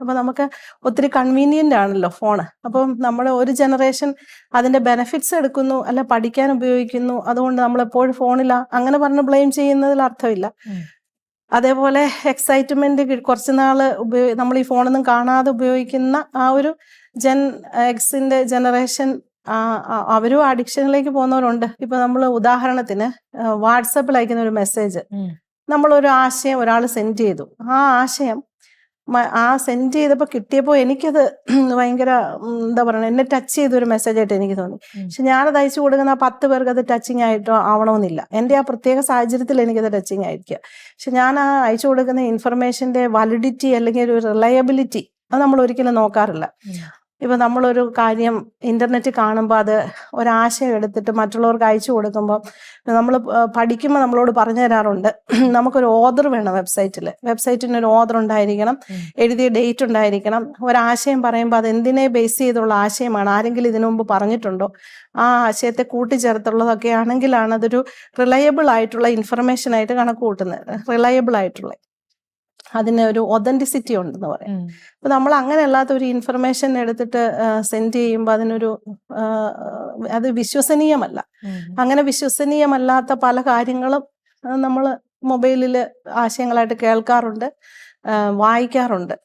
അപ്പോൾ നമുക്ക് ഒത്തിരി കൺവീനിയൻ്റ് ആണല്ലോ ഫോണ്. അപ്പം നമ്മൾ ഒരു ജനറേഷൻ അതിൻ്റെ ബെനിഫിറ്റ്സ് എടുക്കുന്നു, അല്ല പഠിക്കാൻ ഉപയോഗിക്കുന്നു, അതുകൊണ്ട് നമ്മളെപ്പോഴും ഫോണില്ല അങ്ങനെ പറഞ്ഞ് ബ്ലെയിം ചെയ്യുന്നതിൽ അർത്ഥമില്ല. അതേപോലെ എക്സൈറ്റ്മെന്റ് കുറച്ച് നാള് നമ്മൾ ഈ ഫോണൊന്നും കാണാതെ ഉപയോഗിക്കുന്ന ആ ഒരു എക്സിന്റെ ജനറേഷൻ, അവരും അഡിക്ഷനിലേക്ക് പോകുന്നവരുണ്ട്. ഇപ്പൊ നമ്മൾ ഉദാഹരണത്തിന് വാട്സപ്പിൽ അയക്കുന്ന ഒരു മെസ്സേജ്, നമ്മളൊരു ആശയം ഒരാൾ സെൻഡ് ചെയ്തു. ആ ആശയം സെൻഡ് ചെയ്തപ്പോൾ കിട്ടിയപ്പോൾ എനിക്കത് ഭയങ്കര എന്താ പറയുക, എന്നെ ടച്ച് ചെയ്തൊരു മെസ്സേജ് ആയിട്ട് എനിക്ക് തോന്നി. പക്ഷെ ഞാനത് അയച്ചു കൊടുക്കുന്ന 10 പേർക്ക് അത് ടച്ചിങ് ആയിട്ടോ ആവണമെന്നില്ല. എൻ്റെ ആ പ്രത്യേക സാഹചര്യത്തിൽ എനിക്കത് ടച്ചിങ് ആയിരിക്കുക. പക്ഷെ ഞാൻ ആ അയച്ചു കൊടുക്കുന്ന ഇൻഫർമേഷൻ്റെ വാലിഡിറ്റി അല്ലെങ്കിൽ ഒരു റിലയബിലിറ്റി അത് നമ്മൾ ഒരിക്കലും നോക്കാറില്ല. ഇപ്പം നമ്മളൊരു കാര്യം ഇൻ്റർനെറ്റ് കാണുമ്പോൾ അത് ഒരാശയം എടുത്തിട്ട് മറ്റുള്ളവർക്ക് അയച്ചു കൊടുക്കുമ്പോൾ നമ്മൾ പഠിക്കുമ്പോൾ നമ്മളോട് പറഞ്ഞു തരാറുണ്ട്, നമുക്കൊരു ഓർഡർ വേണം വെബ്സൈറ്റിന് ഒരു ഓർഡർ ഉണ്ടായിരിക്കണം, എഴുതിയ ഡേറ്റ് ഉണ്ടായിരിക്കണം. ഒരാശയം പറയുമ്പോൾ അത് എന്തിനെ ബേസ് ചെയ്തുള്ള ആശയമാണ്, ആരെങ്കിലും ഇതിനു മുമ്പ് പറഞ്ഞിട്ടുണ്ടോ, ആ ആശയത്തെ കൂട്ടിച്ചേർത്തുള്ളതൊക്കെ ആണെങ്കിലാണ് അതൊരു റിലയബിൾ ആയിട്ടുള്ള ഇൻഫർമേഷൻ ആയിട്ട് കണക്ക് കൂട്ടുന്നത്. റിലയബിൾ ആയിട്ടുള്ള അതിന് ഒരു ഒതന്റിസിറ്റി ഉണ്ടെന്ന് പറയാം. അപ്പൊ നമ്മൾ അങ്ങനെ അല്ലാത്ത ഒരു ഇൻഫർമേഷൻ എടുത്തിട്ട് സെൻഡ് ചെയ്യുമ്പോൾ അതിനൊരു അത് വിശ്വസനീയമല്ല. അങ്ങനെ വിശ്വസനീയമല്ലാത്ത പല കാര്യങ്ങളും നമ്മൾ മൊബൈലിൽ ആശയങ്ങളായിട്ട് കേൾക്കാറുണ്ട്, വായിക്കാറുണ്ട്.